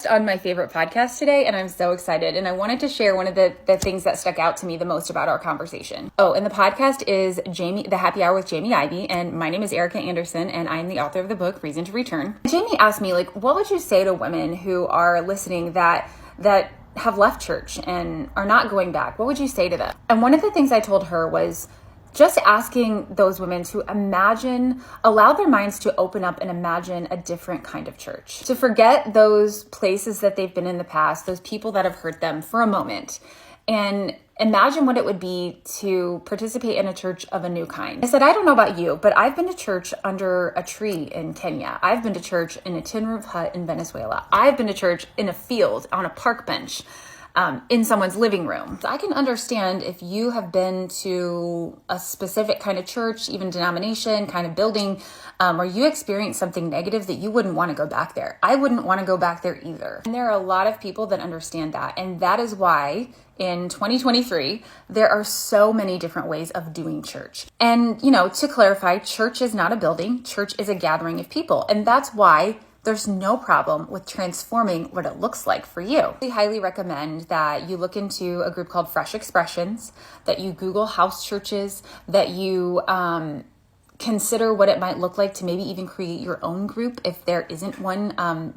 On my favorite podcast today, and I'm so excited. And I wanted to share one of the things that stuck out to me the most about our conversation. Oh, and the podcast is The Happy Hour with Jamie Ivey, and my name is Ericka Andersen, and I'm the author of the book Reason to Return. Jamie asked me, what would you say to women who are listening that have left church and are not going back? What would you say to them? And one of the things I told her was just asking those women to allow their minds to open up and imagine a different kind of church. To forget those places that they've been in the past, those people that have hurt them for a moment, and imagine what it would be to participate in a church of a new kind. I said, I don't know about you, but I've been to church under a tree in Kenya. I've been to church in a tin roof hut in Venezuela. I've been to church in a field on a park bench. In someone's living room. I can understand if you have been to a specific kind of church, even denomination, kind of building, or you experience something negative that you wouldn't want to go back there. I wouldn't want to go back there either. And there are a lot of people that understand that. And that is why in 2023, there are so many different ways of doing church. And, to clarify, church is not a building. Church is a gathering of people. And that's why there's no problem with transforming what it looks like for you. I highly recommend that you look into a group called Fresh Expressions, that you Google house churches, that you consider what it might look like to maybe even create your own group if there isn't one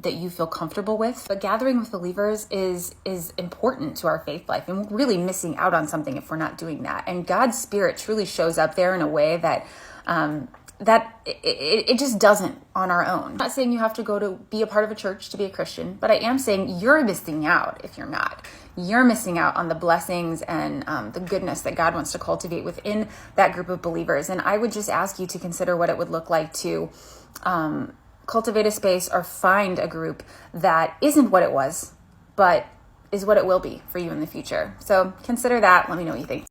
that you feel comfortable with. But gathering with believers is important to our faith life, and we're really missing out on something if we're not doing that. And God's Spirit truly shows up there in a way that it just doesn't on our own. I'm not saying you have to go to be a part of a church to be a Christian, but I am saying you're missing out if you're not. You're missing out on the blessings and the goodness that God wants to cultivate within that group of believers. And I would just ask you to consider what it would look like to cultivate a space or find a group that isn't what it was, but is what it will be for you in the future. So consider that. Let me know what you think.